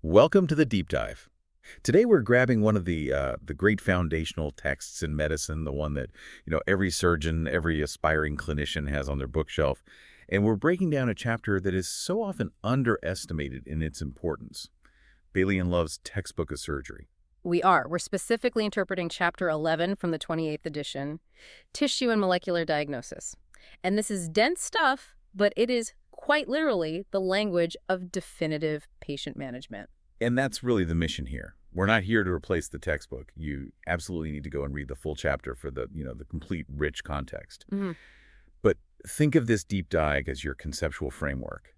Welcome to the deep dive. Today we're grabbing one of the great foundational texts in medicine, the one that, every surgeon, every aspiring clinician has on their bookshelf, and we're breaking down a chapter that is so often underestimated in its importance. Baily and Love's Textbook of Surgery. We're specifically interpreting Chapter 11 from the 28th edition, Tissue and Molecular Diagnosis. And this is dense stuff, but it is quite literally the language of definitive patient management. And that's really the mission here. We're not here to replace the textbook. You absolutely need to go and read the full chapter for the complete rich context. But think of this deep dive as your conceptual framework.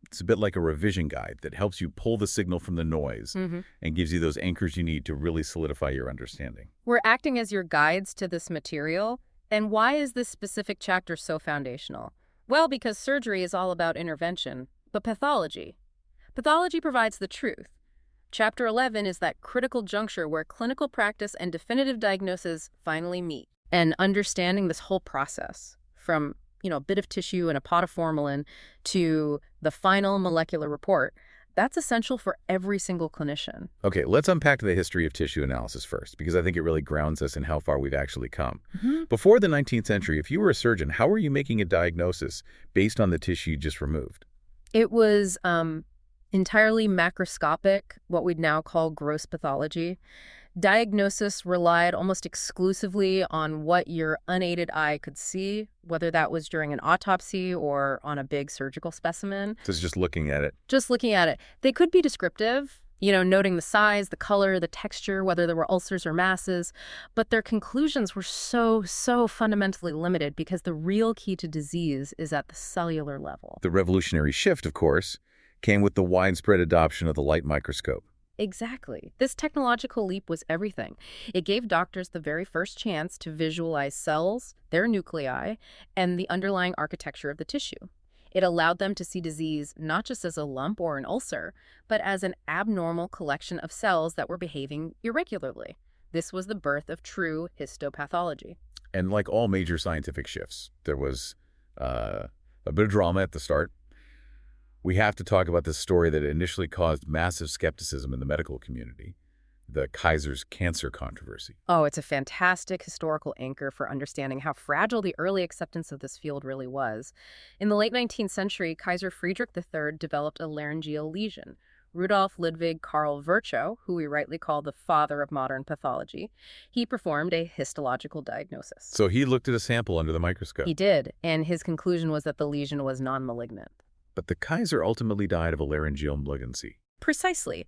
It's a bit like a revision guide that helps you pull the signal from the noise and gives you those anchors you need to really solidify your understanding. We're acting as your guides to this material. And why is this specific chapter so foundational? Well, because surgery is all about intervention, but pathology. Pathology provides the truth. Chapter 11 is that critical juncture where clinical practice and definitive diagnosis finally meet. And understanding this whole process, from a bit of tissue and a pot of formalin to the final molecular report, that's essential for every single clinician. Okay, let's unpack the history of tissue analysis first, because I think it really grounds us in how far we've actually come. Before the 19th century, if you were a surgeon, how were you making a diagnosis based on the tissue you just removed? It was entirely macroscopic, what we'd now call gross pathology. Diagnosis relied almost exclusively on what your unaided eye could see, whether that was during an autopsy or on a big surgical specimen. So it's just looking at it. Just looking at it. They could be descriptive, noting the size, the color, the texture, whether there were ulcers or masses, but their conclusions were so fundamentally limited because the real key to disease is at the cellular level. The revolutionary shift, of course, came with the widespread adoption of the light microscope. Exactly. This technological leap was everything. It gave doctors the very first chance to visualize cells, their nuclei, and the underlying architecture of the tissue. It allowed them to see disease not just as a lump or an ulcer, but as an abnormal collection of cells that were behaving irregularly. This was the birth of true histopathology. And like all major scientific shifts, there was a bit of drama at the start. We have to talk about this story that initially caused massive skepticism in the medical community, the Kaiser's cancer controversy. Oh, it's a fantastic historical anchor for understanding how fragile the early acceptance of this field really was. In the late 19th century, Kaiser Friedrich III developed a laryngeal lesion. Rudolf Ludwig Karl Virchow, who we rightly call the father of modern pathology, he performed a histological diagnosis. So he looked at a sample under the microscope. He did, and his conclusion was that the lesion was non-malignant. But the Kaiser ultimately died of a laryngeal malignancy. Precisely.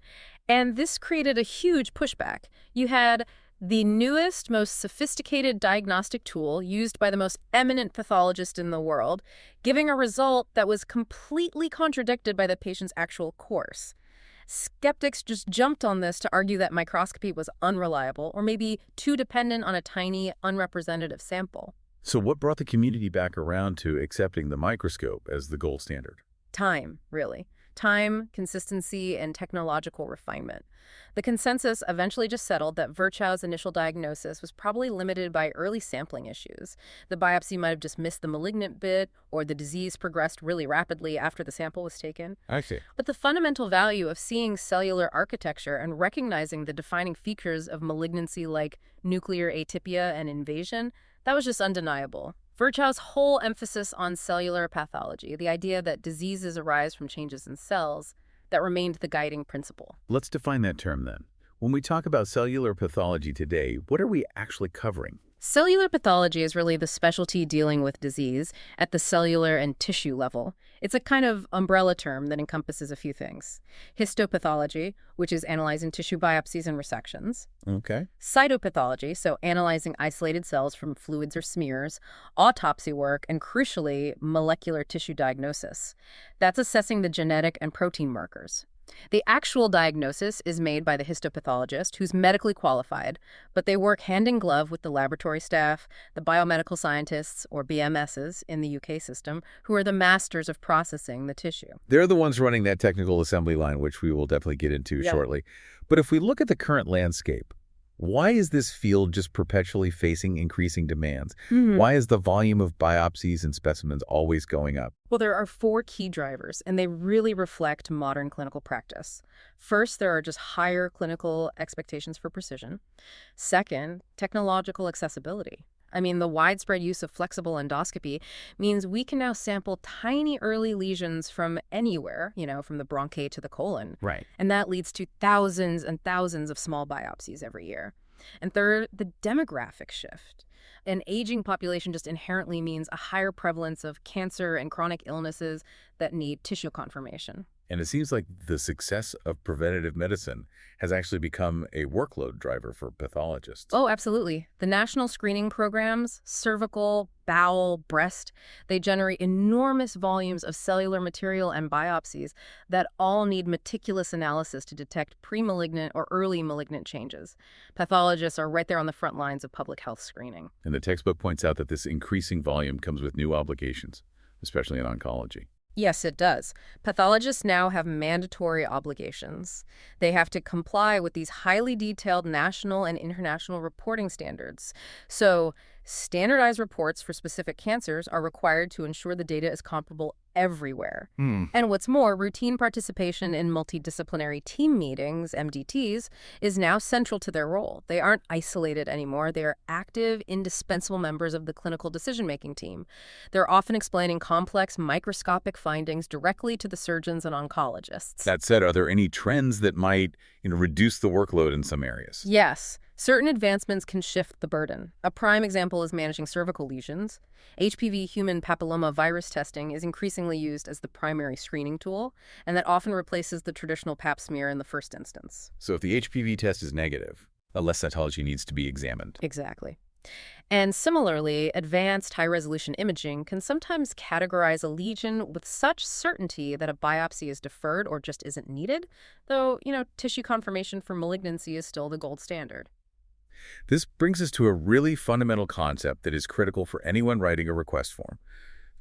And this created a huge pushback. You had the newest, most sophisticated diagnostic tool used by the most eminent pathologist in the world, giving a result that was completely contradicted by the patient's actual course. Skeptics just jumped on this to argue that microscopy was unreliable or maybe too dependent on a tiny, unrepresentative sample. So what brought the community back around to accepting the microscope as the gold standard? Time, really. Time, consistency, and technological refinement. The consensus eventually just settled that Virchow's initial diagnosis was probably limited by early sampling issues. The biopsy might have just missed the malignant bit, or the disease progressed really rapidly after the sample was taken. I see. But the fundamental value of seeing cellular architecture and recognizing the defining features of malignancy like nuclear atypia and invasion, that was just undeniable. Virchow's whole emphasis on cellular pathology, the idea that diseases arise from changes in cells, that remained the guiding principle. Let's define that term then. When we talk about cellular pathology today, what are we actually covering? Cellular pathology is really the specialty dealing with disease at the cellular and tissue level. It's a kind of umbrella term that encompasses a few things. Histopathology, which is analyzing tissue biopsies and resections. Okay. Cytopathology, so analyzing isolated cells from fluids or smears. Autopsy work, and crucially, molecular tissue diagnosis. That's assessing the genetic and protein markers. The actual diagnosis is made by the histopathologist, who's medically qualified, but they work hand in glove with the laboratory staff, the biomedical scientists, or BMSs in the UK system, who are the masters of processing the tissue. They're the ones running that technical assembly line, which we will definitely get into shortly. But if we look at the current landscape, Why is this field just perpetually facing increasing demands? Why is the volume of biopsies and specimens always going up? Well, there are four key drivers, and they really reflect modern clinical practice. First, there are just higher clinical expectations for precision. Second, technological accessibility. I mean, the widespread use of flexible endoscopy means we can now sample tiny early lesions from anywhere, from the bronchi to the colon. Right. And that leads to thousands and thousands of small biopsies every year. And third, the demographic shift. An aging population just inherently means a higher prevalence of cancer and chronic illnesses that need tissue confirmation. And it seems like the success of preventative medicine has actually become a workload driver for pathologists. Oh, absolutely. The national screening programs, cervical, bowel, breast, they generate enormous volumes of cellular material and biopsies that all need meticulous analysis to detect pre-malignant or early malignant changes. Pathologists are right there on the front lines of public health screening. And the textbook points out that this increasing volume comes with new obligations, especially in oncology. Yes, it does. Pathologists now have mandatory obligations. They have to comply with these highly detailed national and international reporting standards. So, standardized reports for specific cancers are required to ensure the data is comparable everywhere. And what's more, routine participation in multidisciplinary team meetings, MDTs, is now central to their role. They aren't isolated anymore. They are active, indispensable members of the clinical decision-making team. They're often explaining complex microscopic findings directly to the surgeons and oncologists. That said, are there any trends that might reduce the workload in some areas? Yes. Certain advancements can shift the burden. A prime example is managing cervical lesions. HPV human papilloma virus testing is increasingly used as the primary screening tool, and that often replaces the traditional pap smear in the first instance. So if the HPV test is negative, a less cytology needs to be examined. Exactly. And similarly, advanced high-resolution imaging can sometimes categorize a lesion with such certainty that a biopsy is deferred or just isn't needed, though, tissue confirmation for malignancy is still the gold standard. This brings us to a really fundamental concept that is critical for anyone writing a request form: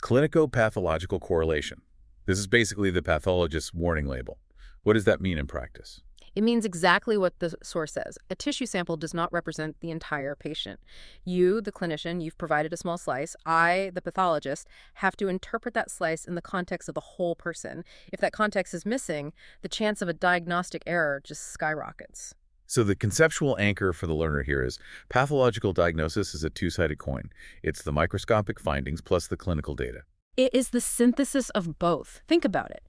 clinico-pathological correlation. This is basically the pathologist's warning label. What does that mean in practice? It means exactly what the source says. A tissue sample does not represent the entire patient. You, the clinician, you've provided a small slice. I, the pathologist, have to interpret that slice in the context of the whole person. If that context is missing, the chance of a diagnostic error just skyrockets. So the conceptual anchor for the learner here is pathological diagnosis is a two-sided coin. It's the microscopic findings plus the clinical data. It is the synthesis of both. Think about it.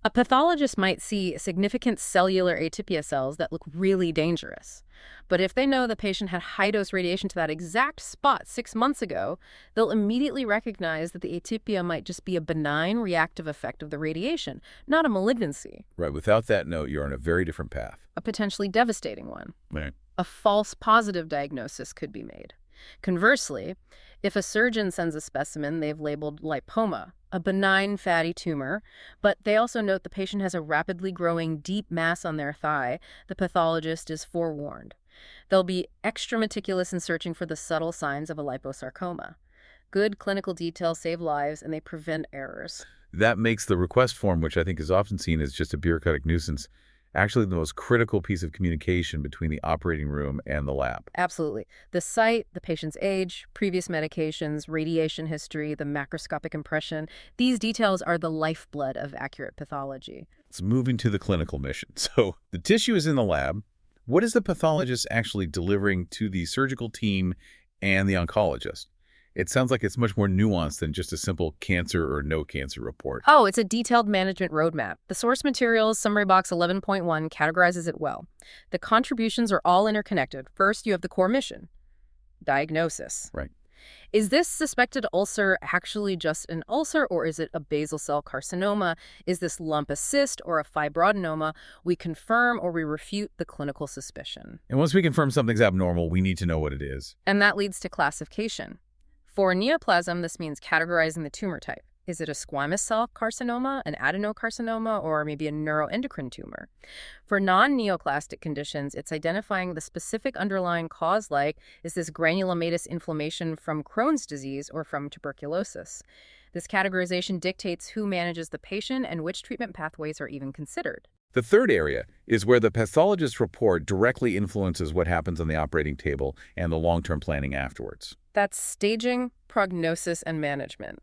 A pathologist might see significant cellular atypia cells that look really dangerous. But if they know the patient had high-dose radiation to that exact spot 6 months ago, they'll immediately recognize that the atypia might just be a benign reactive effect of the radiation, not a malignancy. Right. Without that note, you're on a very different path. A potentially devastating one. Right. A false positive diagnosis could be made. Conversely, if a surgeon sends a specimen they've labeled lipoma, a benign fatty tumor, but they also note the patient has a rapidly growing deep mass on their thigh, the pathologist is forewarned. They'll be extra meticulous in searching for the subtle signs of a liposarcoma. Good clinical details save lives and they prevent errors. That makes the request form, which I think is often seen as just a bureaucratic nuisance, actually the most critical piece of communication between the operating room and the lab. Absolutely. The site, the patient's age, previous medications, radiation history, the macroscopic impression, these details are the lifeblood of accurate pathology. It's moving to the clinical mission. So the tissue is in the lab. What is the pathologist actually delivering to the surgical team and the oncologist? It sounds like it's much more nuanced than just a simple cancer or no cancer report. Oh, it's a detailed management roadmap. The source materials, summary box 11.1, categorizes it well. The contributions are all interconnected. First, you have the core mission, diagnosis. Right. Is this suspected ulcer actually just an ulcer, or is it a basal cell carcinoma? Is this lump a cyst or a fibroadenoma? We confirm or we refute the clinical suspicion. And once we confirm something's abnormal, we need to know what it is. And that leads to classification. For neoplasm, this means categorizing the tumor type. Is it a squamous cell carcinoma, an adenocarcinoma, or maybe a neuroendocrine tumor? For non-neoplastic conditions, it's identifying the specific underlying cause, like, is this granulomatous inflammation from Crohn's disease or from tuberculosis? This categorization dictates who manages the patient and which treatment pathways are even considered. The third area is where the pathologist's report directly influences what happens on the operating table and the long-term planning afterwards. That's staging, prognosis, and management.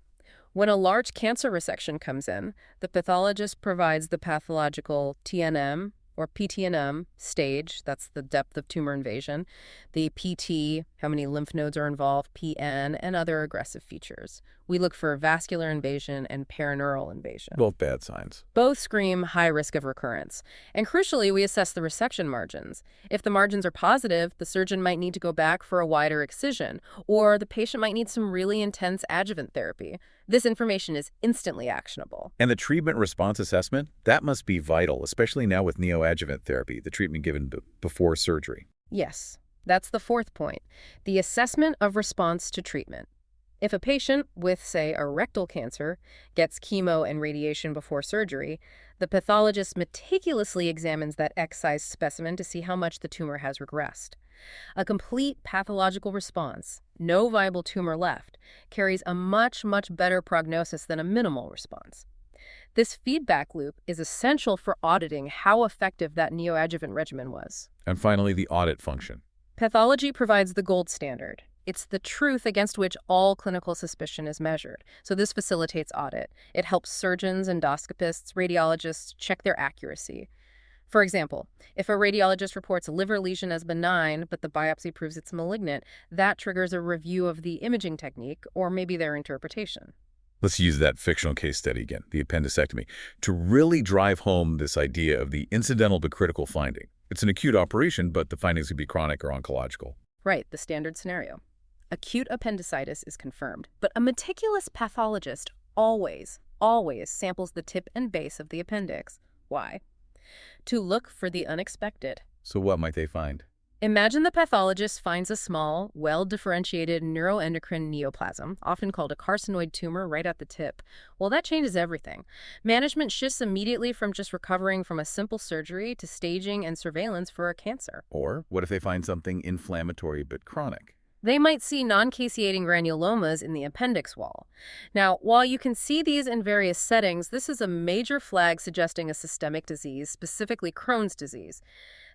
When a large cancer resection comes in, the pathologist provides the pathological TNM or PTNM stage, that's the depth of tumor invasion, the PT, how many lymph nodes are involved, PN, and other aggressive features. We look for vascular invasion and perineural invasion. Both bad signs. Both scream high risk of recurrence. And crucially, we assess the resection margins. If the margins are positive, the surgeon might need to go back for a wider excision, or the patient might need some really intense adjuvant therapy. This information is instantly actionable. And the treatment response assessment? That must be vital, especially now with neoadjuvant therapy, the treatment given before surgery. Yes, that's the fourth point. The assessment of response to treatment. If a patient with, say, a rectal cancer gets chemo and radiation before surgery, the pathologist meticulously examines that X-sized specimen to see how much the tumor has regressed. A complete pathological response, no viable tumor left, carries a much, much better prognosis than a minimal response. This feedback loop is essential for auditing how effective that neoadjuvant regimen was. And finally, the audit function. Pathology provides the gold standard. It's the truth against which all clinical suspicion is measured. So this facilitates audit. It helps surgeons, endoscopists, radiologists check their accuracy. For example, if a radiologist reports a liver lesion as benign, but the biopsy proves it's malignant, that triggers a review of the imaging technique or maybe their interpretation. Let's use that fictional case study again, the appendectomy, to really drive home this idea of the incidental but critical finding. It's an acute operation, but the findings could be chronic or oncological. Right, the standard scenario. Acute appendicitis is confirmed, but a meticulous pathologist always samples the tip and base of the appendix. Why? To look for the unexpected. So what might they find? Imagine the pathologist finds a small, well-differentiated neuroendocrine neoplasm, often called a carcinoid tumor, right at the tip. Well, that changes everything. Management shifts immediately from just recovering from a simple surgery to staging and surveillance for a cancer. Or what if they find something inflammatory but chronic? They might see non-caseating granulomas in the appendix wall. Now, while you can see these in various settings, this is a major flag suggesting a systemic disease, specifically Crohn's disease.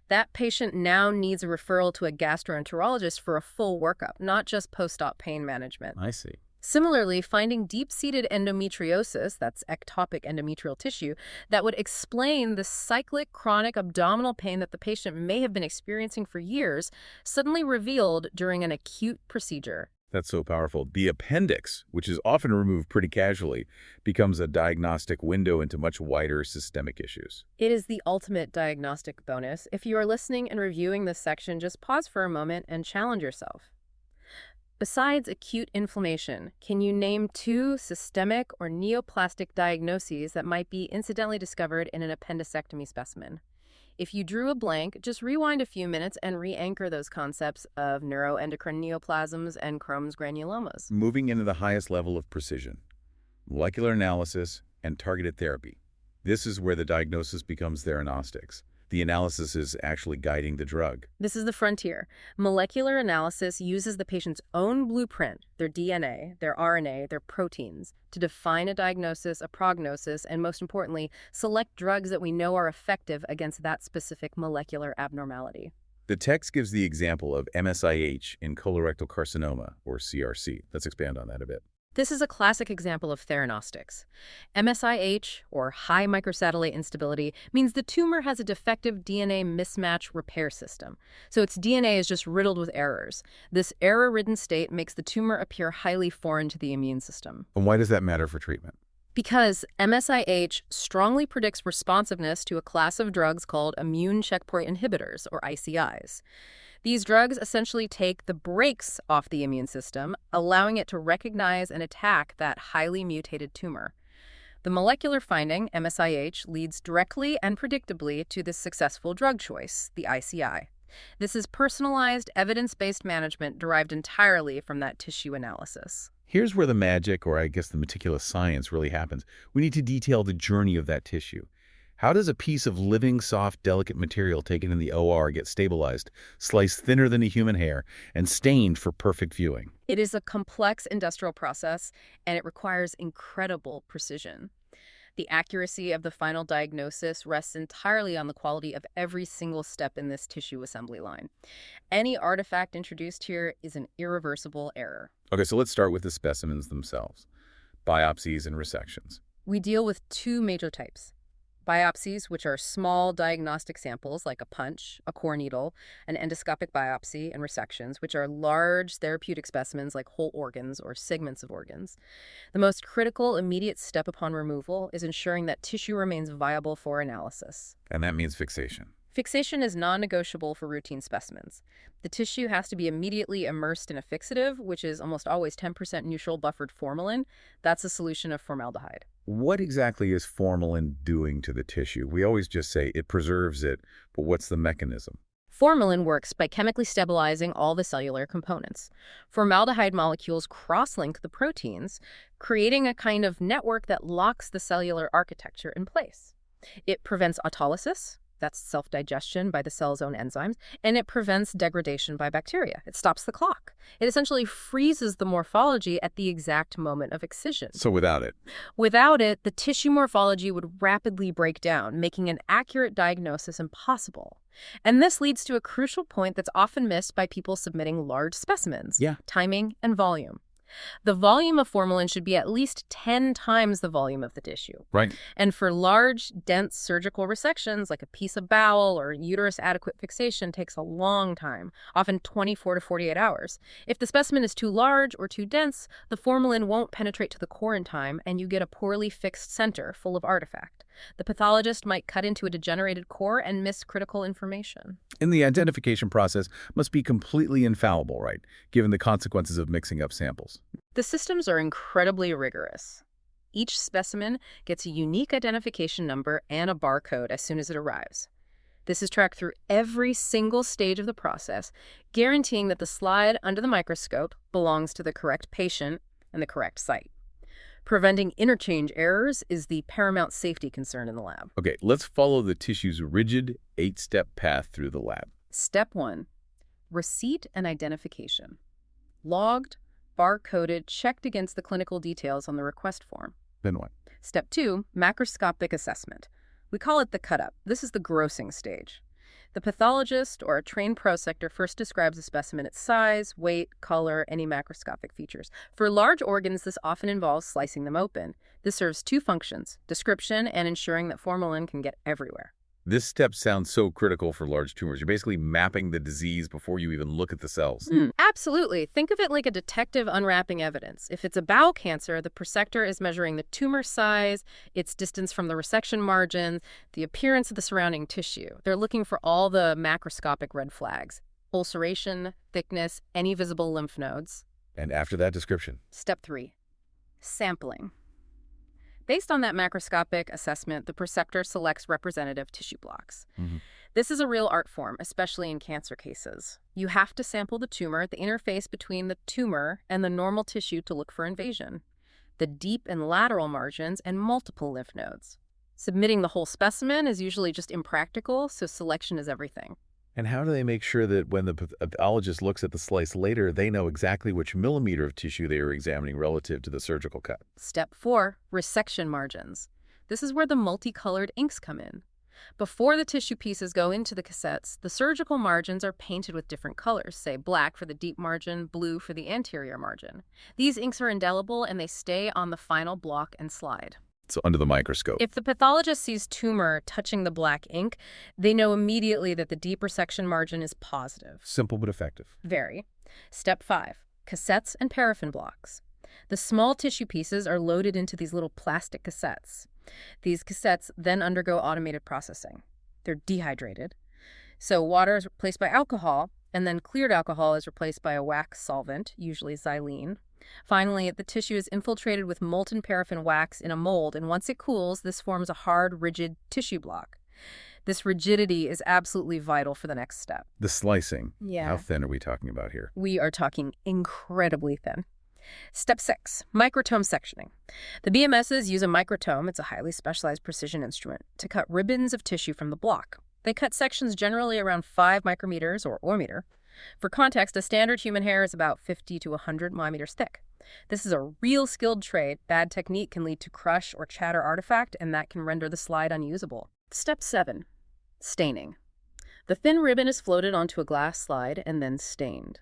That patient now needs a referral to a gastroenterologist for a full workup, not just post-op pain management. I see. Similarly, finding deep-seated endometriosis, that's ectopic endometrial tissue, that would explain the cyclic chronic abdominal pain that the patient may have been experiencing for years, suddenly revealed during an acute procedure. That's so powerful. The appendix, which is often removed pretty casually, becomes a diagnostic window into much wider systemic issues. It is the ultimate diagnostic bonus. If you are listening and reviewing this section, just pause for a moment and challenge yourself. Besides acute inflammation, can you name 2 systemic or neoplastic diagnoses that might be incidentally discovered in an appendicectomy specimen? If you drew a blank, just rewind a few minutes and re-anchor those concepts of neuroendocrine neoplasms and Crohn's granulomas. Moving into the highest level of precision, molecular analysis and targeted therapy. This is where the diagnosis becomes theranostics. The analysis is actually guiding the drug. This is the frontier. Molecular analysis uses the patient's own blueprint, their DNA, their RNA, their proteins, to define a diagnosis, a prognosis, and most importantly, select drugs that we know are effective against that specific molecular abnormality. The text gives the example of MSIH in colorectal carcinoma, or CRC. Let's expand on that a bit. This is a classic example of theranostics. MSIH, or high microsatellite instability, means the tumor has a defective DNA mismatch repair system. So its DNA is just riddled with errors. This error-ridden state makes the tumor appear highly foreign to the immune system. And why does that matter for treatment? Because MSIH strongly predicts responsiveness to a class of drugs called immune checkpoint inhibitors, or ICIs. These drugs essentially take the brakes off the immune system, allowing it to recognize and attack that highly mutated tumor. The molecular finding, MSIH, leads directly and predictably to the successful drug choice, the ICI. This is personalized, evidence-based management derived entirely from that tissue analysis. Here's where the magic, or I guess the meticulous science, really happens. We need to detail the journey of that tissue. How does a piece of living, soft, delicate material taken in the OR get stabilized, sliced thinner than a human hair, and stained for perfect viewing? It is a complex industrial process, and it requires incredible precision. The accuracy of the final diagnosis rests entirely on the quality of every single step in this tissue assembly line. Any artifact introduced here is an irreversible error. Okay, so let's start with the specimens themselves. Biopsies and resections. We deal with two major types. Biopsies, which are small diagnostic samples like a punch, a core needle, an endoscopic biopsy, and resections, which are large therapeutic specimens like whole organs or segments of organs. The most critical immediate step upon removal is ensuring that tissue remains viable for analysis. And that means fixation. Fixation is non-negotiable for routine specimens. The tissue has to be immediately immersed in a fixative, which is almost always 10% neutral buffered formalin. That's a solution of formaldehyde. What exactly is formalin doing to the tissue? We always just say it preserves it, but what's the mechanism? Formalin works by chemically stabilizing all the cellular components. Formaldehyde molecules cross-link the proteins, creating a kind of network that locks the cellular architecture in place. It prevents autolysis, that's self-digestion by the cell's own enzymes, and it prevents degradation by bacteria. It stops the clock. It essentially freezes the morphology at the exact moment of excision. So without it? Without it, the tissue morphology would rapidly break down, making an accurate diagnosis impossible. And this leads to a crucial point that's often missed by people submitting large specimens. Yeah. Timing and volume. The volume of formalin should be at least 10 times the volume of the tissue. Right. And for large, dense surgical resections, like a piece of bowel or uterus adequate fixation, takes a long time, often 24 to 48 hours. If the specimen is too large or too dense, the formalin won't penetrate to the core in time, and you get a poorly fixed center full of artifact. The pathologist might cut into a degenerated core and miss critical information. And the identification process must be completely infallible, right, given the consequences of mixing up samples. The systems are incredibly rigorous. Each specimen gets a unique identification number and a barcode as soon as it arrives. This is tracked through every single stage of the process, guaranteeing that the slide under the microscope belongs to the correct patient and the correct site. Preventing interchange errors is the paramount safety concern in the lab. Okay, let's follow the tissue's rigid 8-step path through the lab. Step 1. Receipt and identification. Logged, bar-coded, checked against the clinical details on the request form. Then what? Step 2. Macroscopic assessment. We call it the cut-up. This is the grossing stage. The pathologist or a trained prosector first describes the specimen, its size, weight, color, any macroscopic features. For large organs, this often involves slicing them open. This serves two functions, description and ensuring that formalin can get everywhere. This step sounds so critical for large tumors. You're basically mapping the disease before you even look at the cells. Absolutely. Think of it like a detective unwrapping evidence. If it's a bowel cancer, the prosector is measuring the tumor size, its distance from the resection margin, the appearance of the surrounding tissue. They're looking for all the macroscopic red flags. Ulceration, thickness, any visible lymph nodes. And after that description? Step 3. Sampling. Based on that macroscopic assessment, the prosector selects representative tissue blocks. This is a real art form, especially in cancer cases. You have to sample the tumor at the interface between the tumor and the normal tissue to look for invasion, the deep and lateral margins, and multiple lymph nodes. Submitting the whole specimen is usually just impractical, so selection is everything. And how do they make sure that when the pathologist looks at the slice later, they know exactly which millimeter of tissue they are examining relative to the surgical cut? Step 4, resection margins. This is where the multicolored inks come in. Before the tissue pieces go into the cassettes, the surgical margins are painted with different colors, say black for the deep margin, blue for the anterior margin. These inks are indelible and they stay on the final block and slide. So under the microscope. If the pathologist sees tumor touching the black ink, they know immediately that the deep resection margin is positive. Simple but effective. Very. Step 5, cassettes and paraffin blocks. The small tissue pieces are loaded into these little plastic cassettes. These cassettes then undergo automated processing. They're dehydrated. So water is replaced by alcohol, and then cleared alcohol is replaced by a wax solvent, usually xylene. Finally, the tissue is infiltrated with molten paraffin wax in a mold, and once it cools, this forms a hard, rigid tissue block. This rigidity is absolutely vital for the next step. The slicing. Yeah. How thin are we talking about here? We are talking incredibly thin. Step 6, microtome sectioning. The BMSs use a microtome, it's a highly specialized precision instrument, to cut ribbons of tissue from the block. They cut sections generally around 5 micrometers or meter. For context, a standard human hair is about 50 to 100 millimeters thick. This is a real skilled trade. Bad technique can lead to crush or chatter artifact, and that can render the slide unusable. Step 7. Staining. The thin ribbon is floated onto a glass slide and then stained.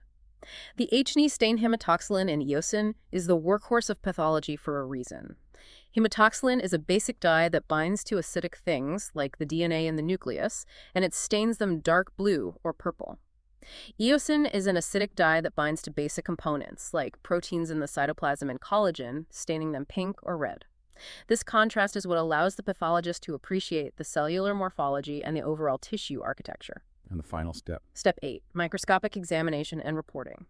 The H&E stain hematoxylin and eosin is the workhorse of pathology for a reason. Hematoxylin is a basic dye that binds to acidic things, like the DNA in the nucleus, and it stains them dark blue or purple. Eosin is an acidic dye that binds to basic components, like proteins in the cytoplasm and collagen, staining them pink or red. This contrast is what allows the pathologist to appreciate the cellular morphology and the overall tissue architecture. And the final step. Step 8. Microscopic examination and reporting.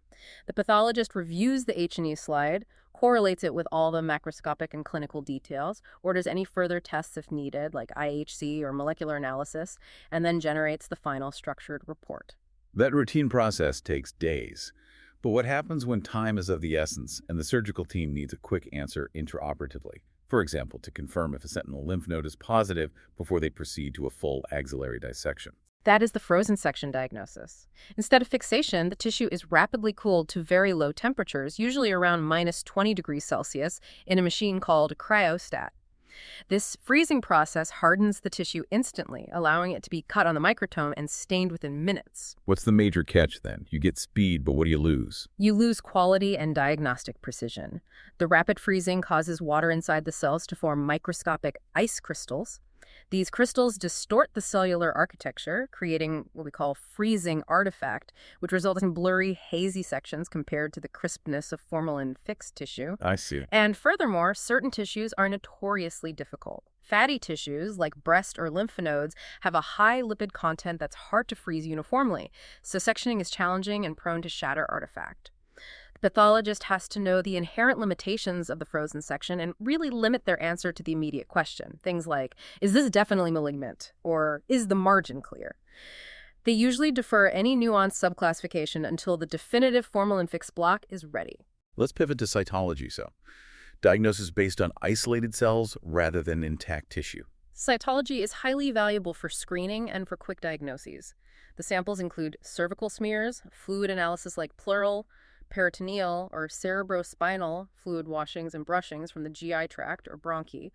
The pathologist reviews the H&E slide, correlates it with all the macroscopic and clinical details, orders any further tests if needed, like IHC or molecular analysis, and then generates the final structured report. That routine process takes days. But what happens when time is of the essence and the surgical team needs a quick answer intraoperatively? For example, to confirm if a sentinel lymph node is positive before they proceed to a full axillary dissection. That is the frozen section diagnosis. Instead of fixation, the tissue is rapidly cooled to very low temperatures, usually around minus 20 degrees Celsius, in a machine called a cryostat. This freezing process hardens the tissue instantly, allowing it to be cut on the microtome and stained within minutes. What's the major catch then? You get speed, but what do you lose? You lose quality and diagnostic precision. The rapid freezing causes water inside the cells to form microscopic ice crystals. These crystals distort the cellular architecture, creating what we call freezing artifact, which results in blurry, hazy sections compared to the crispness of formalin-fixed tissue. I see. And furthermore, certain tissues are notoriously difficult. Fatty tissues, like breast or lymph nodes, have a high lipid content that's hard to freeze uniformly, so sectioning is challenging and prone to shatter artifact. The pathologist has to know the inherent limitations of the frozen section and really limit their answer to the immediate question. Things like, is this definitely malignant? Or is the margin clear? They usually defer any nuanced subclassification until the definitive formalin-fixed block is ready. Let's pivot to cytology, so. Diagnosis based on isolated cells rather than intact tissue. Cytology is highly valuable for screening and for quick diagnoses. The samples include cervical smears, fluid analysis like pleural, peritoneal or cerebrospinal fluid washings and brushings from the GI tract or bronchi,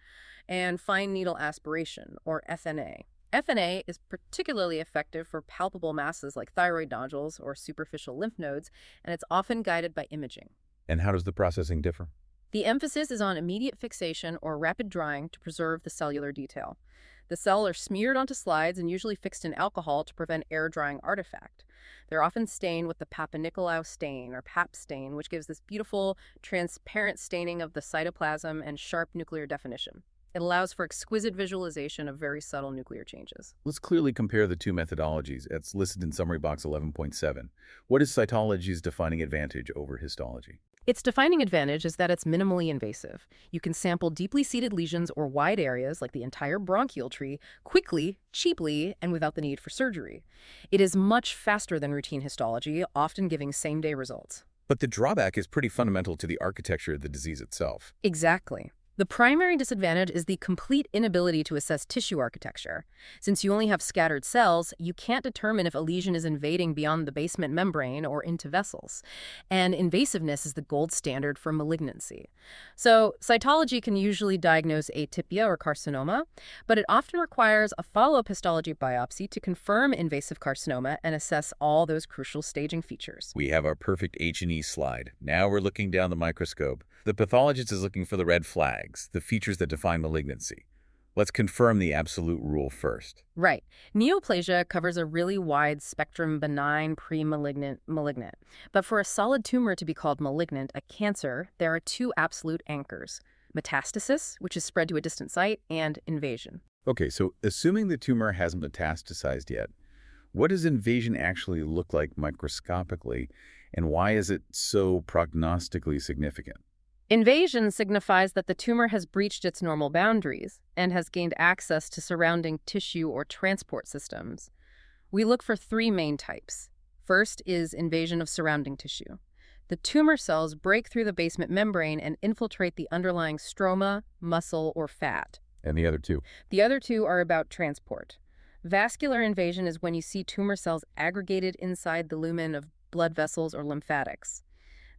and fine needle aspiration, or FNA. FNA is particularly effective for palpable masses like thyroid nodules or superficial lymph nodes, and it's often guided by imaging. And how does the processing differ? The emphasis is on immediate fixation or rapid drying to preserve the cellular detail. The cells are smeared onto slides and usually fixed in alcohol to prevent air-drying artifact. They're often stained with the Papanicolaou stain, or PAP stain, which gives this beautiful, transparent staining of the cytoplasm and sharp nuclear definition. It allows for exquisite visualization of very subtle nuclear changes. Let's clearly compare the two methodologies. It's listed in Summary Box 11.7. What is cytology's defining advantage over histology? Its defining advantage is that it's minimally invasive. You can sample deeply seated lesions or wide areas, like the entire bronchial tree, quickly, cheaply, and without the need for surgery. It is much faster than routine histology, often giving same-day results. But the drawback is pretty fundamental to the architecture of the disease itself. Exactly. The primary disadvantage is the complete inability to assess tissue architecture. Since you only have scattered cells, you can't determine if a lesion is invading beyond the basement membrane or into vessels. And invasiveness is the gold standard for malignancy. So, cytology can usually diagnose atypia or carcinoma, but it often requires a follow-up histology biopsy to confirm invasive carcinoma and assess all those crucial staging features. We have our perfect H&E slide. Now we're looking down the microscope. The pathologist is looking for the red flags, the features that define malignancy. Let's confirm the absolute rule first. Right. Neoplasia covers a really wide spectrum: benign, pre-malignant, malignant. But for a solid tumor to be called malignant, a cancer, there are two absolute anchors: metastasis, which is spread to a distant site, and invasion. Okay, so assuming the tumor hasn't metastasized yet, what does invasion actually look like microscopically, and why is it so prognostically significant? Invasion signifies that the tumor has breached its normal boundaries and has gained access to surrounding tissue or transport systems. We look for three main types. First is invasion of surrounding tissue. The tumor cells break through the basement membrane and infiltrate the underlying stroma, muscle, or fat. And the other two? The other two are about transport. Vascular invasion is when you see tumor cells aggregated inside the lumen of blood vessels or lymphatics.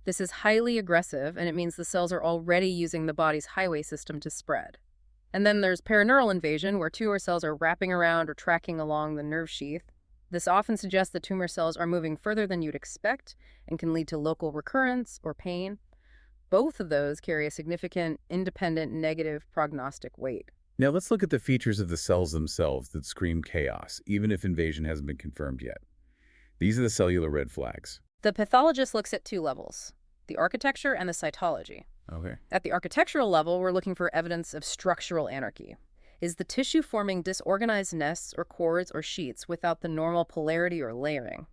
This is highly aggressive, and it means the cells are already using the body's highway system to spread. And then there's perineural invasion, where tumor cells are wrapping around or tracking along the nerve sheath. This often suggests that tumor cells are moving further than you'd expect and can lead to local recurrence or pain. Both of those carry a significant, independent, negative prognostic weight. Now let's look at the features of the cells themselves that scream chaos, even if invasion hasn't been confirmed yet. These are the cellular red flags. The pathologist looks at two levels: the architecture and the cytology. Okay. At the architectural level, we're looking for evidence of structural anarchy. Is the tissue forming disorganized nests or cords or sheets without the normal polarity or layering?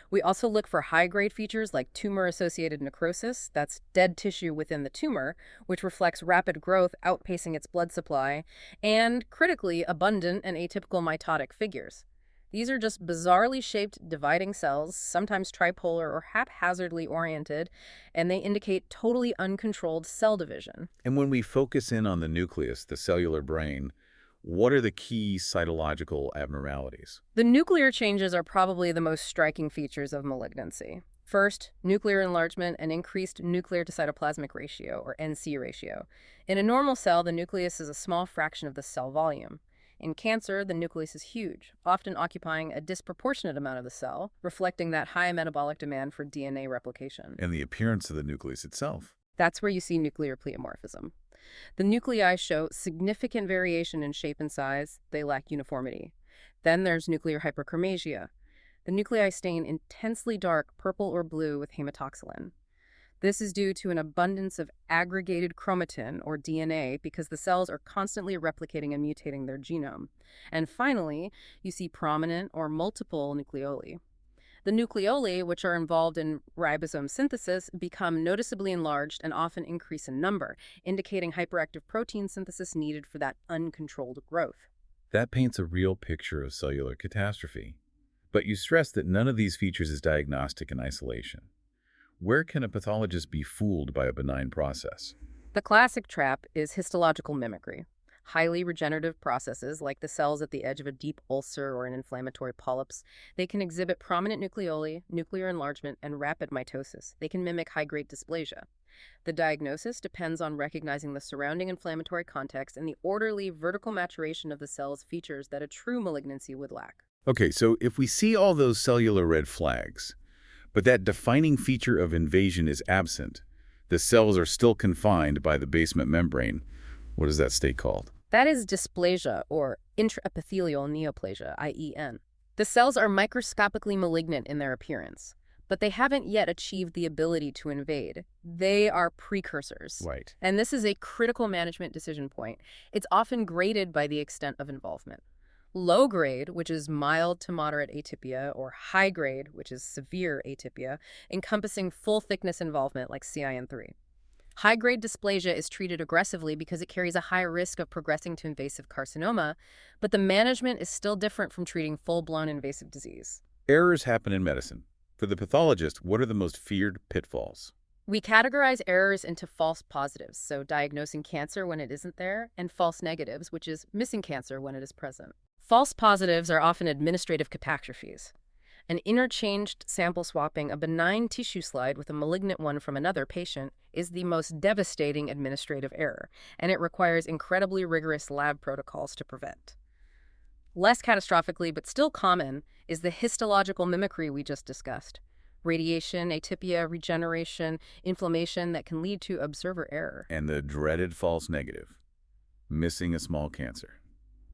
We also look for high-grade features like tumor-associated necrosis, that's dead tissue within the tumor, which reflects rapid growth outpacing its blood supply, and, critically, abundant and atypical mitotic figures. These are just bizarrely shaped dividing cells, sometimes tripolar or haphazardly oriented, and they indicate totally uncontrolled cell division. And when we focus in on the nucleus, the cellular brain, what are the key cytological abnormalities? The nuclear changes are probably the most striking features of malignancy. First, nuclear enlargement and increased nuclear to cytoplasmic ratio, or NC ratio. In a normal cell, the nucleus is a small fraction of the cell volume. In cancer, the nucleus is huge, often occupying a disproportionate amount of the cell, reflecting that high metabolic demand for DNA replication. And the appearance of the nucleus itself. That's where you see nuclear pleomorphism. The nuclei show significant variation in shape and size. They lack uniformity. Then there's nuclear hyperchromasia. The nuclei stain intensely dark purple or blue with hematoxylin. This is due to an abundance of aggregated chromatin, or DNA, because the cells are constantly replicating and mutating their genome. And finally, you see prominent or multiple nucleoli. The nucleoli, which are involved in ribosome synthesis, become noticeably enlarged and often increase in number, indicating hyperactive protein synthesis needed for that uncontrolled growth. That paints a real picture of cellular catastrophe. But you stress that none of these features is diagnostic in isolation. Where can a pathologist be fooled by a benign process? The classic trap is histological mimicry. Highly regenerative processes, like the cells at the edge of a deep ulcer or an inflammatory polyps, they can exhibit prominent nucleoli, nuclear enlargement, and rapid mitosis. They can mimic high-grade dysplasia. The diagnosis depends on recognizing the surrounding inflammatory context and the orderly vertical maturation of the cell's features that a true malignancy would lack. Okay, so if we see all those cellular red flags, but that defining feature of invasion is absent, the cells are still confined by the basement membrane, what is that state called? That is dysplasia, or intraepithelial neoplasia, IEN. The cells are microscopically malignant in their appearance, but they haven't yet achieved the ability to invade. They are precursors. Right. And this is a critical management decision point. It's often graded by the extent of involvement. Low grade, which is mild to moderate atypia, or high grade, which is severe atypia, encompassing full thickness involvement like CIN3. High-grade dysplasia is treated aggressively because it carries a high risk of progressing to invasive carcinoma, but the management is still different from treating full-blown invasive disease. Errors happen in medicine. For the pathologist, what are the most feared pitfalls? We categorize errors into false positives, so diagnosing cancer when it isn't there, and false negatives, which is missing cancer when it is present. False positives are often administrative catastrophes. An interchanged sample swapping a benign tissue slide with a malignant one from another patient is the most devastating administrative error, and it requires incredibly rigorous lab protocols to prevent. Less catastrophically, but still common, is the histological mimicry we just discussed. Radiation, atypia, regeneration, inflammation that can lead to observer error. And the dreaded false negative, missing a small cancer.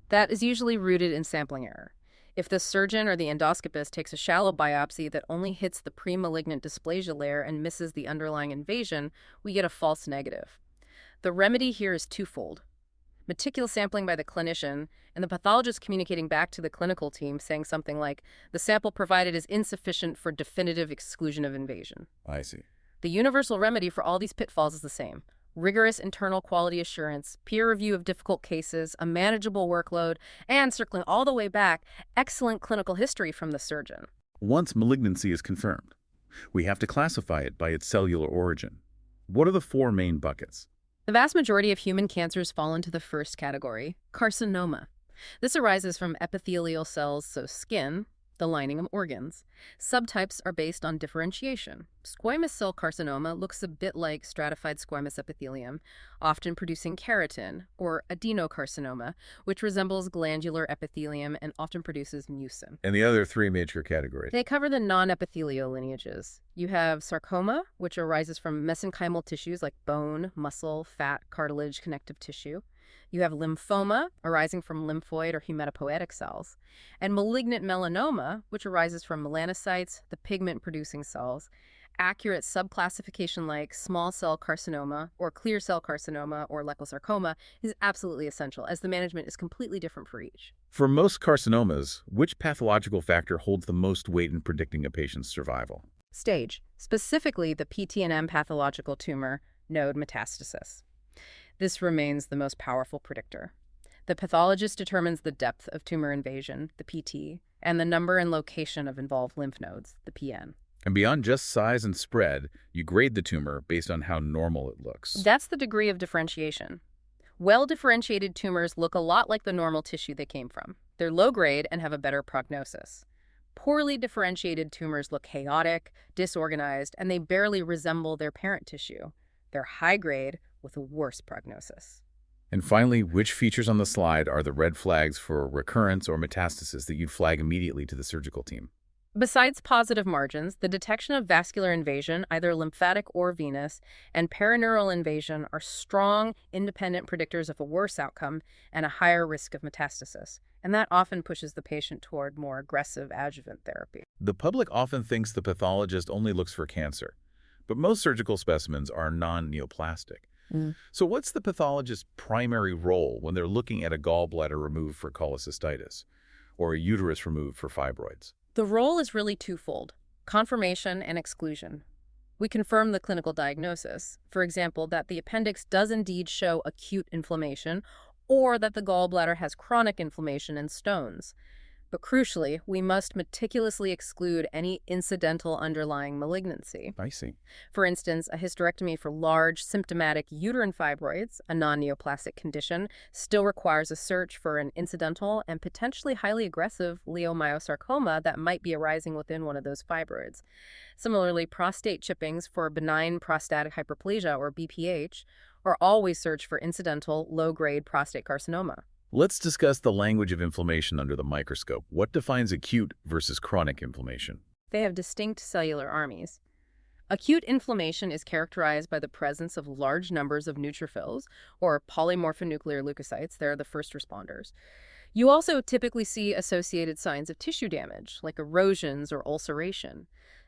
That is usually rooted in sampling error. If the surgeon or the endoscopist takes a shallow biopsy that only hits the pre-malignant dysplasia layer and misses the underlying invasion, we get a false negative. The remedy here is twofold: meticulous sampling by the clinician, and the pathologist communicating back to the clinical team saying something like, "The sample provided is insufficient for definitive exclusion of invasion." I see. The universal remedy for all these pitfalls is the same: rigorous internal quality assurance, peer review of difficult cases, a manageable workload, and, circling all the way back, excellent clinical history from the surgeon. Once malignancy is confirmed, we have to classify it by its cellular origin. What are the four main buckets? The vast majority of human cancers fall into the first category, carcinoma. This arises from epithelial cells, so skin, the lining of organs. Subtypes are based on differentiation. Squamous cell carcinoma looks a bit like stratified squamous epithelium, often producing keratin, or adenocarcinoma, which resembles glandular epithelium and often produces mucin. And the other three major categories. They cover the non-epithelial lineages. You have sarcoma, which arises from mesenchymal tissues like bone, muscle, fat, cartilage, connective tissue. You have lymphoma, arising from lymphoid or hematopoietic cells, and malignant melanoma, which arises from melanocytes, the pigment-producing cells. Accurate subclassification like small cell carcinoma or clear cell carcinoma or liposarcoma is absolutely essential, as the management is completely different for each. For most carcinomas, which pathological factor holds the most weight in predicting a patient's survival? Stage, specifically the PTNM pathological tumor node metastasis. This remains the most powerful predictor. The pathologist determines the depth of tumor invasion, the PT, and the number and location of involved lymph nodes, the PN. And beyond just size and spread, you grade the tumor based on how normal it looks. That's the degree of differentiation. Well-differentiated tumors look a lot like the normal tissue they came from. They're low-grade and have a better prognosis. Poorly differentiated tumors look chaotic, disorganized, and they barely resemble their parent tissue. They're high-grade with a worse prognosis. And finally, which features on the slide are the red flags for recurrence or metastasis that you'd flag immediately to the surgical team? Besides positive margins, the detection of vascular invasion, either lymphatic or venous, and perineural invasion are strong, independent predictors of a worse outcome and a higher risk of metastasis. And that often pushes the patient toward more aggressive adjuvant therapy. The public often thinks the pathologist only looks for cancer, but most surgical specimens are non-neoplastic. So what's the pathologist's primary role when they're looking at a gallbladder removed for cholecystitis or a uterus removed for fibroids? The role is really twofold: confirmation and exclusion. We confirm the clinical diagnosis, for example, that the appendix does indeed show acute inflammation or that the gallbladder has chronic inflammation and stones. But crucially, we must meticulously exclude any incidental underlying malignancy. I see. For instance, a hysterectomy for large symptomatic uterine fibroids, a non-neoplastic condition, still requires a search for an incidental and potentially highly aggressive leiomyosarcoma that might be arising within one of those fibroids. Similarly, prostate chippings for benign prostatic hyperplasia, or BPH, are always searched for incidental, low-grade prostate carcinoma. Let's discuss the language of inflammation under the microscope. What defines acute versus chronic inflammation? They have distinct cellular armies. Acute inflammation is characterized by the presence of large numbers of neutrophils, or polymorphonuclear leukocytes. They're the first responders. You also typically see associated signs of tissue damage, like erosions or ulceration.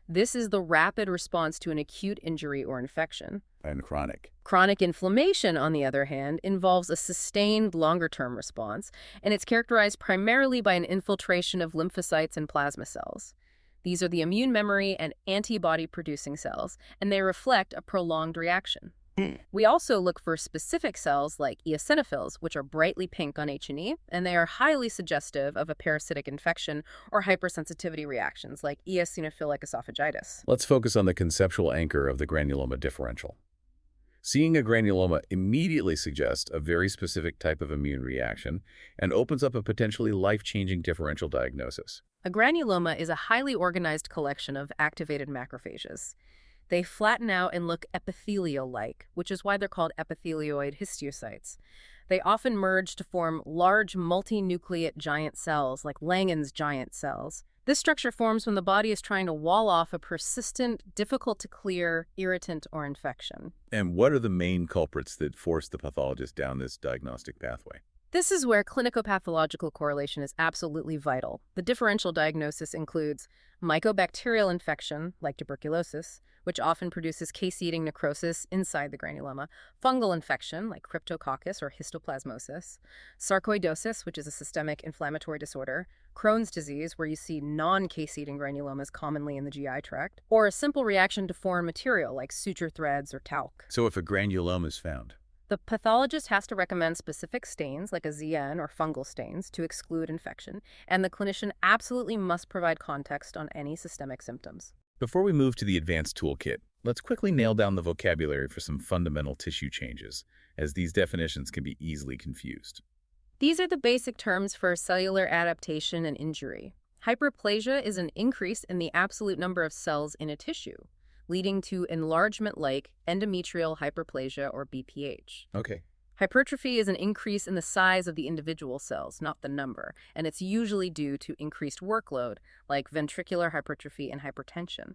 This is the rapid response to an acute injury or infection. And chronic. Chronic inflammation, on the other hand, involves a sustained longer-term response, and it's characterized primarily by an infiltration of lymphocytes and plasma cells. These are the immune memory and antibody-producing cells, and they reflect a prolonged reaction. We also look for specific cells like eosinophils, which are brightly pink on H&E, and they are highly suggestive of a parasitic infection or hypersensitivity reactions like eosinophilic esophagitis. Let's focus on the conceptual anchor of the granuloma differential. Seeing a granuloma immediately suggests a very specific type of immune reaction and opens up a potentially life-changing differential diagnosis. A granuloma is a highly organized collection of activated macrophages. They flatten out and look epithelial-like, which is why they're called epithelioid histiocytes. They often merge to form large multinucleate giant cells, like Langerhans giant cells. This structure forms when the body is trying to wall off a persistent, difficult-to-clear irritant or infection. And what are the main culprits that force the pathologist down this diagnostic pathway? This is where clinico-pathological correlation is absolutely vital. The differential diagnosis includes mycobacterial infection, like tuberculosis, which often produces case-eating necrosis inside the granuloma, fungal infection, like cryptococcus or histoplasmosis, sarcoidosis, which is a systemic inflammatory disorder, Crohn's disease, where you see non-case-eating granulomas commonly in the GI tract, or a simple reaction to foreign material, like suture threads or talc. So if a granuloma is found, the pathologist has to recommend specific stains, like a ZN or fungal stains, to exclude infection, and the clinician absolutely must provide context on any systemic symptoms. before we move to the advanced toolkit, let's quickly nail down the vocabulary for some fundamental tissue changes, as these definitions can be easily confused. These are the basic terms for cellular adaptation and injury. Hyperplasia is an increase in the absolute number of cells in a tissue, leading to enlargement like endometrial hyperplasia or BPH. Okay. Hypertrophy is an increase in the size of the individual cells, not the number, and it's usually due to increased workload, like ventricular hypertrophy and hypertension.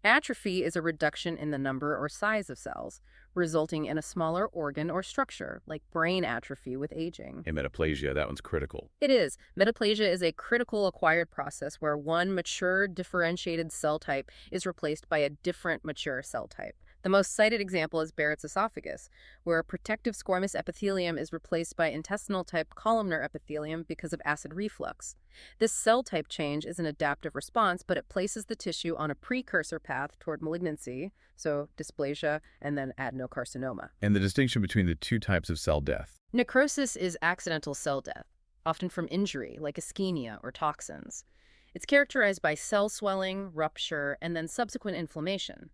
Atrophy is a reduction in the number or size of cells, resulting in a smaller organ or structure, like brain atrophy with aging. And metaplasia, that one's critical. It is. Metaplasia is a critical acquired process where one mature differentiated cell type is replaced by a different mature cell type. The most cited example is Barrett's esophagus, where a protective squamous epithelium is replaced by intestinal-type columnar epithelium because of acid reflux. This cell type change is an adaptive response, but it places the tissue on a precursor path toward malignancy, so dysplasia and then adenocarcinoma. And the distinction between the two types of cell death. Necrosis is accidental cell death, often from injury, like ischemia or toxins. It's characterized by cell swelling, rupture, and then subsequent inflammation.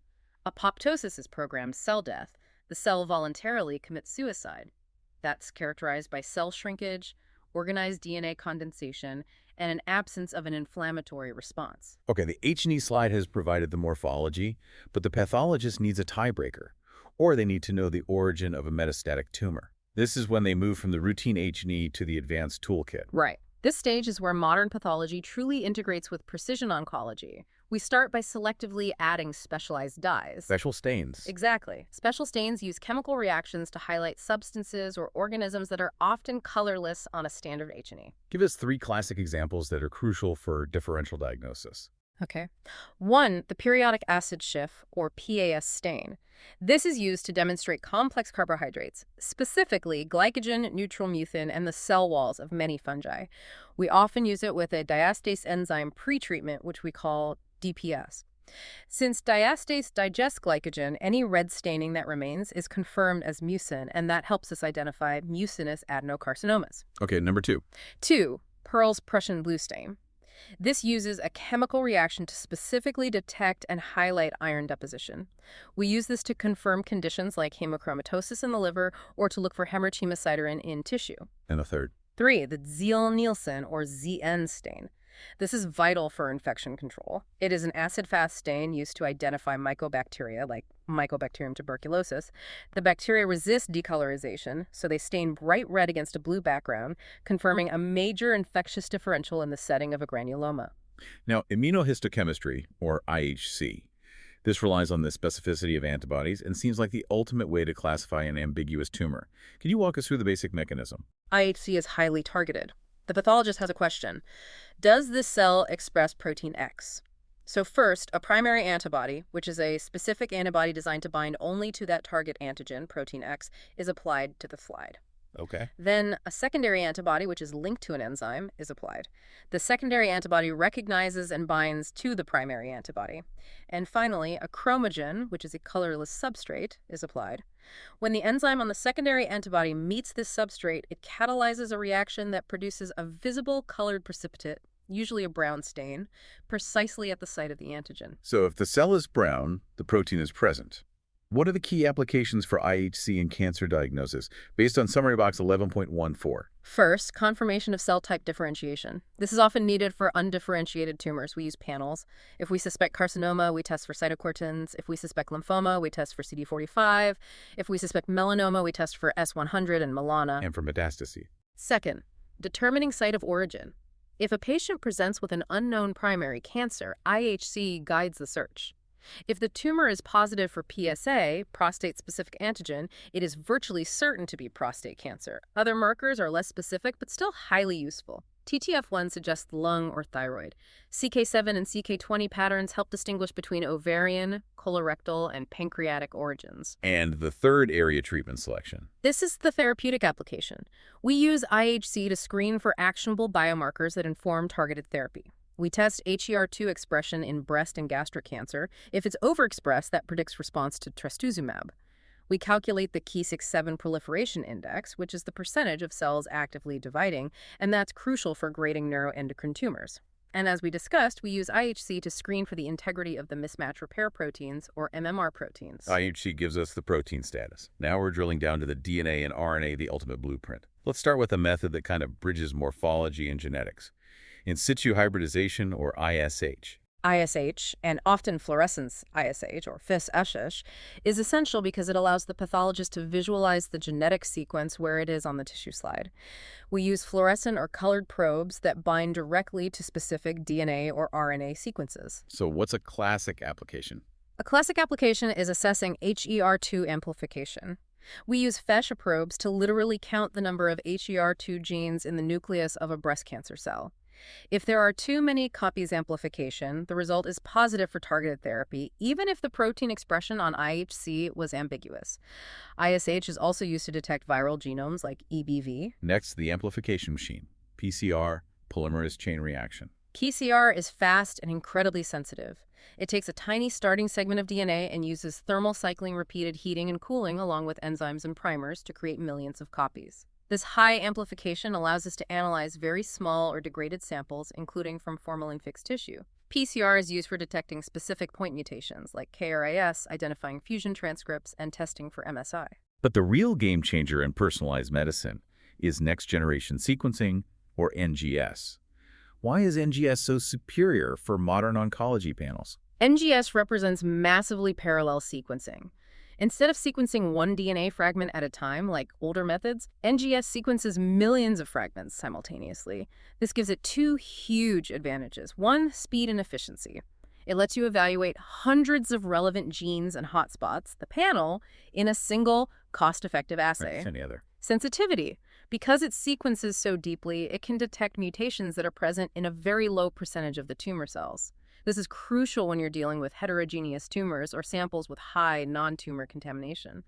Apoptosis is programmed cell death. The cell voluntarily commits suicide. That's characterized by cell shrinkage, organized DNA condensation, and an absence of an inflammatory response. Okay, the H&E slide has provided the morphology, but the pathologist needs a tiebreaker, or they need to know the origin of a metastatic tumor. This is when they move from the routine H&E to the advanced toolkit. Right. This stage is where modern pathology truly integrates with precision oncology. We start by selectively adding specialized dyes. Special stains. Exactly. Special stains use chemical reactions to highlight substances or organisms that are often colorless on a standard H&E. Give us 3 classic examples that are crucial for differential diagnosis. Okay. 1, the periodic acid Schiff, or PAS stain. This is used to demonstrate complex carbohydrates, specifically glycogen, neutral mucin, and the cell walls of many fungi. We often use it with a diastase enzyme pretreatment, which we call DPS. Since diastase digests glycogen, any red staining that remains is confirmed as mucin, and that helps us identify mucinous adenocarcinomas. Okay, number 2. 2, Pearl's Prussian blue stain. This uses a chemical reaction to specifically detect and highlight iron deposition. We use this to confirm conditions like hemochromatosis in the liver or to look for hemorrhage hemosiderin in tissue. And the 3rd. 3, the Ziehl-Neelsen or ZN stain. This is vital for infection control. It is an acid-fast stain used to identify mycobacteria, like Mycobacterium tuberculosis. The bacteria resist decolorization, so they stain bright red against a blue background, confirming a major infectious differential in the setting of a granuloma. Now, immunohistochemistry, or IHC. This relies on the specificity of antibodies and seems like the ultimate way to classify an ambiguous tumor. Can you walk us through the basic mechanism? IHC is highly targeted. The pathologist has a question. Does this cell express protein X? So first, a primary antibody, which is a specific antibody designed to bind only to that target antigen, protein X, is applied to the slide. Okay. Then a secondary antibody, which is linked to an enzyme, is applied. The secondary antibody recognizes and binds to the primary antibody. And finally, a chromogen, which is a colorless substrate, is applied. When the enzyme on the secondary antibody meets this substrate, it catalyzes a reaction that produces a visible colored precipitate, usually a brown stain, precisely at the site of the antigen. So if the cell is brown, the protein is present. What are the key applications for IHC in cancer diagnosis, based on Summary Box 11.14? First, confirmation of cell type differentiation. This is often needed for undifferentiated tumors. We use panels. If we suspect carcinoma, we test for cytocortins. If we suspect lymphoma, we test for CD45. If we suspect melanoma, we test for S100 and Milana. And for metastases. Second, determining site of origin. If a patient presents with an unknown primary cancer, IHC guides the search. If the tumor is positive for PSA, prostate-specific antigen, it is virtually certain to be prostate cancer. Other markers are less specific but still highly useful. TTF1 suggests lung or thyroid. CK7 and CK20 patterns help distinguish between ovarian, colorectal, and pancreatic origins. And the 3rd area treatment selection. This is the therapeutic application. We use IHC to screen for actionable biomarkers that inform targeted therapy. We test HER2 expression in breast and gastric cancer. If it's overexpressed, that predicts response to trastuzumab. We calculate the Ki67 proliferation index, which is the percentage of cells actively dividing, and that's crucial for grading neuroendocrine tumors. And as we discussed, we use IHC to screen for the integrity of the mismatch repair proteins, or MMR proteins. IHC gives us the protein status. Now we're drilling down to the DNA and RNA, the ultimate blueprint. Let's start with a method that kind of bridges morphology and genetics. in situ hybridization, or ISH. ISH, and often fluorescence ISH, or FIS-SH, is essential because it allows the pathologist to visualize the genetic sequence where it is on the tissue slide. We use fluorescent or colored probes that bind directly to specific DNA or RNA sequences. So what's a classic application? A classic application is assessing HER2 amplification. We use FESH probes to literally count the number of HER2 genes in the nucleus of a breast cancer cell. If there are too many copies amplification, the result is positive for targeted therapy, even if the protein expression on IHC was ambiguous. ISH is also used to detect viral genomes like EBV. Next, the amplification machine, PCR, polymerase chain reaction. PCR is fast and incredibly sensitive. It takes a tiny starting segment of DNA and uses thermal cycling repeated heating and cooling along with enzymes and primers to create millions of copies. This high amplification allows us to analyze very small or degraded samples, including from formalin-fixed tissue. PCR is used for detecting specific point mutations, like KRAS, identifying fusion transcripts, and testing for MSI. But the real game changer in personalized medicine is next-generation sequencing, or NGS. Why is NGS so superior for modern oncology panels? NGS represents massively parallel sequencing. Instead of sequencing one DNA fragment at a time, like older methods, NGS sequences millions of fragments simultaneously. This gives it two huge advantages. One, speed and efficiency. It lets you evaluate hundreds of relevant genes and hotspots, the panel, in a single, cost-effective assay. Right, any other. Sensitivity. Because it sequences so deeply, it can detect mutations that are present in a very low percentage of the tumor cells. This is crucial when you're dealing with heterogeneous tumors or samples with high non-tumor contamination.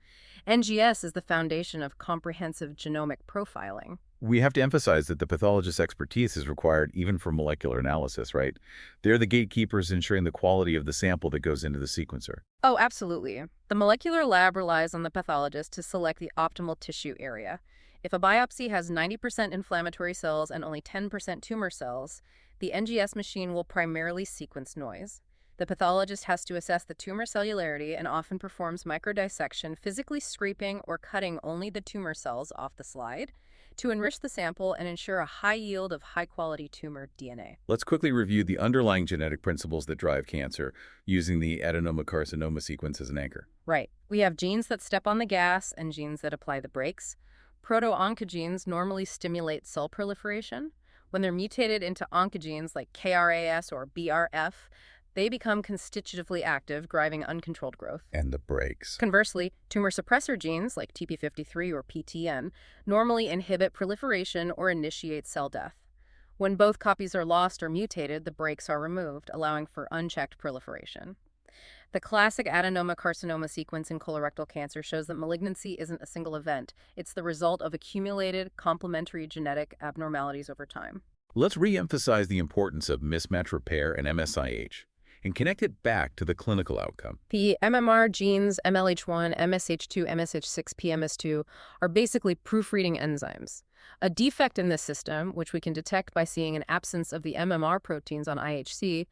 NGS is the foundation of comprehensive genomic profiling. We have to emphasize that the pathologist's expertise is required even for molecular analysis, right? They're the gatekeepers ensuring the quality of the sample that goes into the sequencer. Oh, absolutely. The molecular lab relies on the pathologist to select the optimal tissue area. If a biopsy has 90% inflammatory cells and only 10% tumor cells, the NGS machine will primarily sequence noise. The pathologist has to assess the tumor cellularity and often performs microdissection, physically scraping or cutting only the tumor cells off the slide to enrich the sample and ensure a high yield of high-quality tumor DNA. Let's quickly review the underlying genetic principles that drive cancer, using the adenoma-carcinoma sequence as an anchor. Right. We have genes that step on the gas and genes that apply the brakes. Proto-oncogenes normally stimulate cell proliferation. When they're mutated into oncogenes like KRAS or BRF, they become constitutively active, driving uncontrolled growth. And the brakes. Conversely, tumor suppressor genes like TP53 or PTN normally inhibit proliferation or initiate cell death. When both copies are lost or mutated, the brakes are removed, allowing for unchecked proliferation. The classic adenoma-carcinoma sequence in colorectal cancer shows that malignancy isn't a single event. It's the result of accumulated complementary genetic abnormalities over time. Let's re-emphasize the importance of mismatch repair and MSIH and connect it back to the clinical outcome. The MMR genes MLH1, MSH2, MSH6, PMS2 are basically proofreading enzymes. A defect in this system, which we can detect by seeing an absence of the MMR proteins on IHC,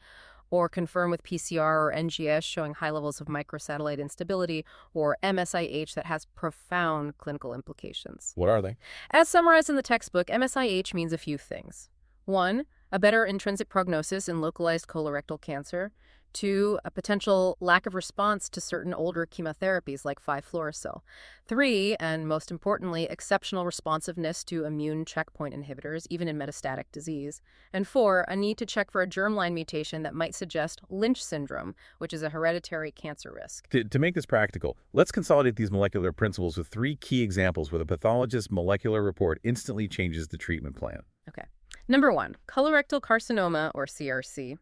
or confirm with PCR or NGS showing high levels of microsatellite instability, or MSIH that has profound clinical implications. What are they? As summarized in the textbook, MSIH means a few things. 1, a better intrinsic prognosis in localized colorectal cancer. 2, a potential lack of response to certain older chemotherapies like 5-fluorouracil. 3, and most importantly, exceptional responsiveness to immune checkpoint inhibitors, even in metastatic disease. And 4, a need to check for a germline mutation that might suggest Lynch syndrome, which is a hereditary cancer risk. To make this practical, let's consolidate these molecular principles with 3 key examples where the pathologist's molecular report instantly changes the treatment plan. Okay. Number 1, colorectal carcinoma, or CRC.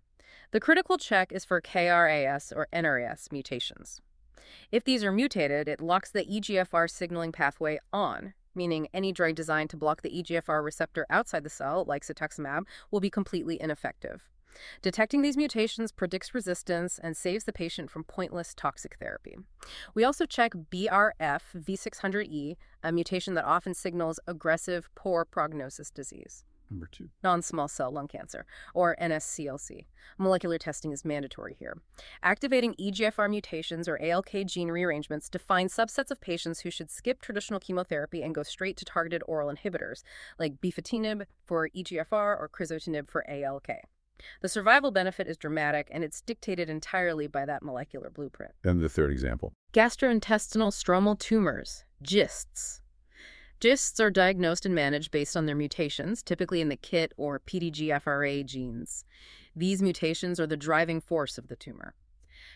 The critical check is for KRAS or NRAS mutations. If these are mutated, it locks the EGFR signaling pathway on, meaning any drug designed to block the EGFR receptor outside the cell, like cetuximab, will be completely ineffective. Detecting these mutations predicts resistance and saves the patient from pointless toxic therapy. We also check BRF V600E, a mutation that often signals aggressive, poor prognosis disease. Number 2. Non-small cell lung cancer, or NSCLC. Molecular testing is mandatory here. Activating EGFR mutations or ALK gene rearrangements define subsets of patients who should skip traditional chemotherapy and go straight to targeted oral inhibitors, like bifatinib for EGFR or crizotinib for ALK. The survival benefit is dramatic, and it's dictated entirely by that molecular blueprint. And the third example. Gastrointestinal stromal tumors, GISTs. GISTs are diagnosed and managed based on their mutations, typically in the KIT or PDGFRA genes. These mutations are the driving force of the tumor.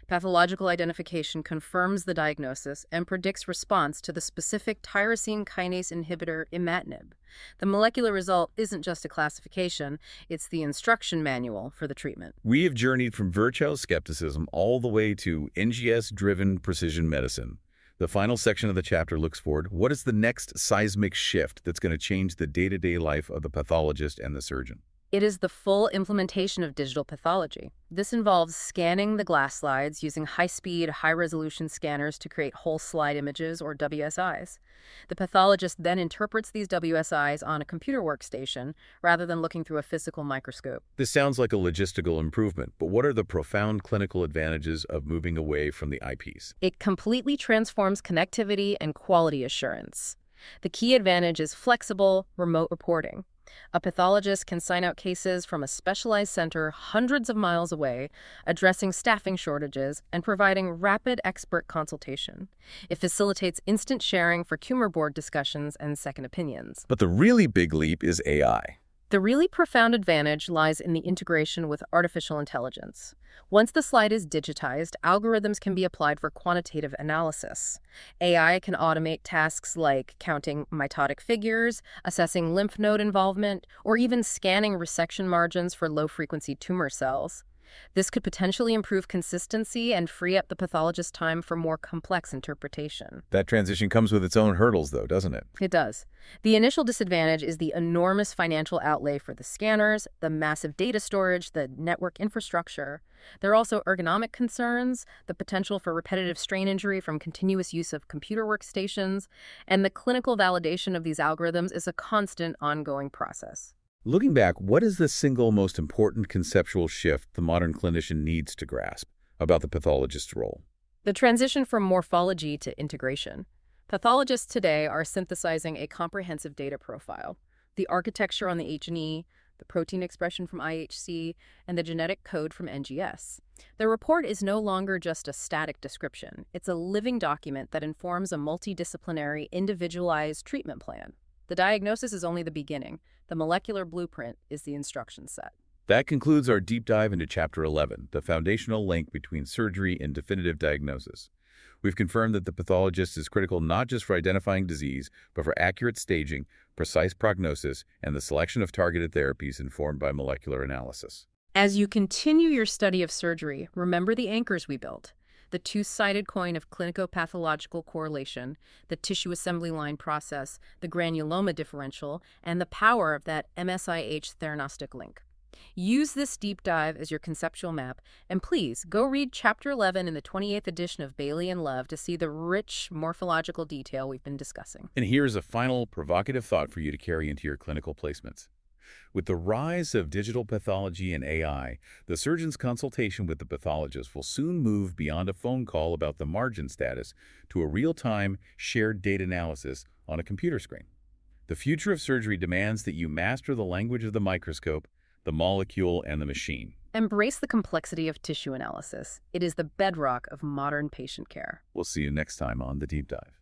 Pathological identification confirms the diagnosis and predicts response to the specific tyrosine kinase inhibitor imatinib. The molecular result isn't just a classification, it's the instruction manual for the treatment. We have journeyed from Virchow's skepticism all the way to NGS-driven precision medicine. The final section of the chapter looks forward. What is the next seismic shift that's going to change the day-to-day life of the pathologist and the surgeon? It is the full implementation of digital pathology. This involves scanning the glass slides using high-speed, high-resolution scanners to create whole slide images, or WSIs. The pathologist then interprets these WSIs on a computer workstation rather than looking through a physical microscope. This sounds like a logistical improvement, but what are the profound clinical advantages of moving away from the eyepiece? It completely transforms connectivity and quality assurance. The key advantage is flexible, remote reporting. A pathologist can sign out cases from a specialized center hundreds of miles away, addressing staffing shortages and providing rapid expert consultation. It facilitates instant sharing for tumor board discussions and second opinions. But the really big leap is AI. The really profound advantage lies in the integration with artificial intelligence. Once the slide is digitized, algorithms can be applied for quantitative analysis. AI can automate tasks like counting mitotic figures, assessing lymph node involvement, or even scanning resection margins for low-frequency tumor cells. This could potentially improve consistency and free up the pathologist's time for more complex interpretation. That transition comes with its own hurdles, though, doesn't it? It does. The initial disadvantage is the enormous financial outlay for the scanners, the massive data storage, the network infrastructure. There are also ergonomic concerns, the potential for repetitive strain injury from continuous use of computer workstations, and the clinical validation of these algorithms is a constant, ongoing process. Looking back, what is the single most important conceptual shift the modern clinician needs to grasp about the pathologist's role? The transition from morphology to integration. Pathologists today are synthesizing a comprehensive data profile. The architecture on the H&E, the protein expression from IHC, and the genetic code from NGS. The report is no longer just a static description. It's a living document that informs a multidisciplinary, individualized treatment plan. The diagnosis is only the beginning. The molecular blueprint is the instruction set. That concludes our deep dive into Chapter 11, the foundational link between surgery and definitive diagnosis. We've confirmed that the pathologist is critical not just for identifying disease, but for accurate staging, precise prognosis, and the selection of targeted therapies informed by molecular analysis. As you continue your study of surgery, remember the anchors we built. The two-sided coin of clinico-pathological correlation, the tissue assembly line process, the granuloma differential, and the power of that MSIH theranostic link. Use this deep dive as your conceptual map, and please go read Chapter 11 in the 28th edition of Baily and Love to see the rich morphological detail we've been discussing. And here's a final provocative thought for you to carry into your clinical placements. With the rise of digital pathology and AI, the surgeon's consultation with the pathologist will soon move beyond a phone call about the margin status to a real-time, shared data analysis on a computer screen. The future of surgery demands that you master the language of the microscope, the molecule, and the machine. Embrace the complexity of tissue analysis. It is the bedrock of modern patient care. We'll see you next time on The Deep Dive.